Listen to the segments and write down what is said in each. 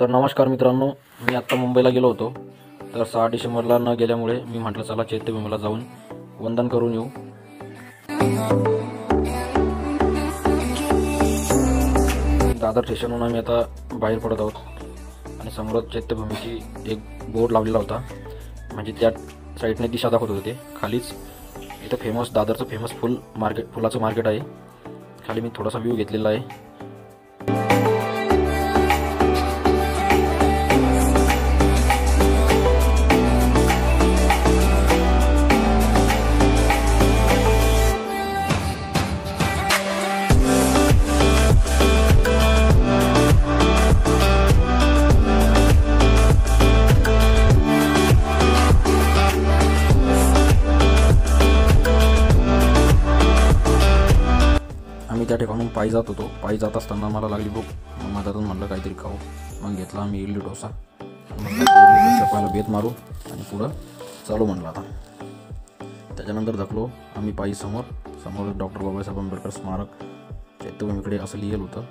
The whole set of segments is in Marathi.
तर नमस्कार मित्रांनो, मी आत्ता मुंबईला गेलो होतो. तर 6 डिसेंबरला न गेल्यामुळे मी म्हटलं चला चैत्यभूमीला जाऊन वंदन करून येऊ. दादर स्टेशनहून आम्ही आता बाहेर पडत आहोत आणि समोरच चैत्यभूमीची एक बोर्ड लावलेला होता, म्हणजे त्या साईडने दिशा दाखवत होते. खालीच इथं दादरचं फेमस फुलाचं मार्केट आहे. खाली मी थोडासा व्ह्यू घेतलेला आहे. आम्ही त्या ठिकाणून पायी जात होतो. पायी जात असताना मला लागली भूक. मग माझ्यातून म्हटलं काहीतरी खाऊ. मग घेतला आम्ही इडली डोसा. पहिला बेत मारू आणि पुढं चालू म्हणलं आता. त्याच्यानंतर धकलो आम्ही पायी समोर डॉक्टर बाबासाहेब आंबेडकर स्मारक चैत्यभूमीकडे असं लिहिलं होतं.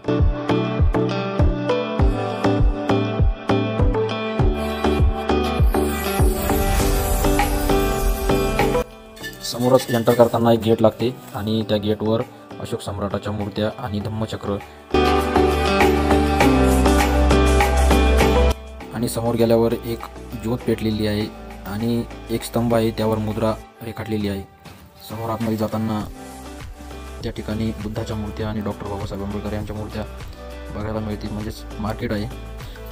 समोरच एंटर करताना एक गेट लागते आणि त्या गेटवर अशोक सम्राटाच्या मूर्त्या आणि धम्मचक्र आणि समोर गेल्यावर एक ज्योत पेटलेली आहे आणि एक स्तंभ आहे, त्यावर मुद्रा रेखाटलेली आहे. समोर आतमध्ये जाताना त्या ठिकाणी बुद्धाच्या मूर्त्या आणि डॉक्टर बाबासाहेब आंबेडकर यांच्या मूर्त्या बघायला मिळतील. म्हणजेच मार्केट आहे.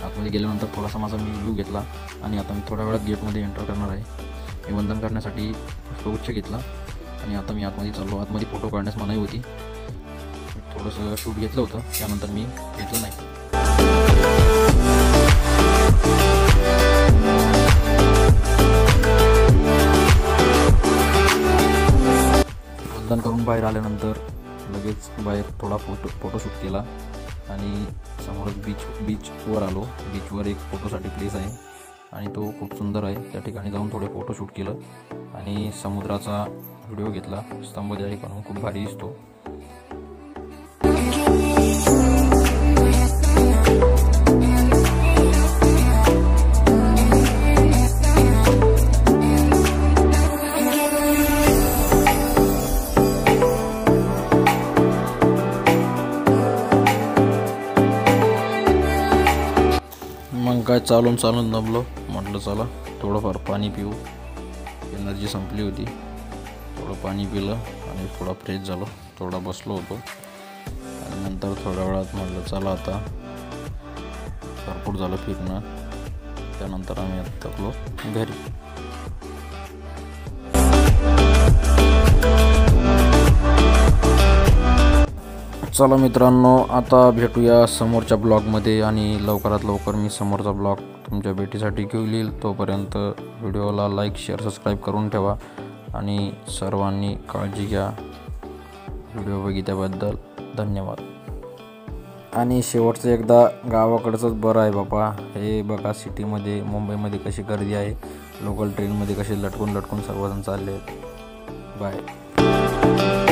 आतमध्ये गेल्यानंतर थोडासा माझा मी व्ह्यू घेतला आणि आता मी थोड्या वेळात गेटमध्ये एंटर करणार आहे. मी वंदन करण्यासाठी पुष्पगुच्छ घेतला आणि आता मी आतमध्ये चाललो. आतमध्ये फोटो काढण्यास मनाई होती. थोडंसं शूट घेतलं होतं, त्यानंतर मी घेतलं नाही. वंदन करून बाहेर आल्यानंतर लगेच बाहेर थोडा फोटोशूट केला आणि समोरच बीचवर आलो. बीचवर एक फोटोसाठी प्लेस आहे आणि तो खूप सुंदर आहे. त्या ठिकाणी जाऊन थोडे फोटोशूट केलं आणि समुद्राचा व्हिडिओ घेतला. स्तंभ त्या ठिकाणी खूप भारी दिसतो. मग काय चालून दमलो. म्हटलं चला थोडंफार पाणी पिऊ. एनर्जी संपली होती. थोडं पाणी पिलं आणि थोडा फ्रेश झालो. थोडा बसलो होतो आणि नंतर थोड्या वेळात म्हटलं चला आता भरपूर झालं फिरणं. त्यानंतर आम्ही आता थकलो घरी. चला मित्रांनो, आता भेटूया समोरच्या ब्लॉगमध्ये आणि लवकरात लवकर मी समोरचा ब्लॉग तुमच्या भेटीसाठी घेऊन येईल. तोपर्यंत व्हिडिओला लाईक, शेअर, सबस्क्राईब करून ठेवा आणि सर्वांनी काळजी घ्या. व्हिडिओ बघितल्याबद्दल धन्यवाद. आणि शेवटचं एकदा गावाकडचंच बरं आहे बापा. हे बघा सिटीमध्ये मुंबईमध्ये कशी गर्दी आहे. लोकल ट्रेनमध्ये कसे लटकून सर्वजण चालले आहेत. बाय.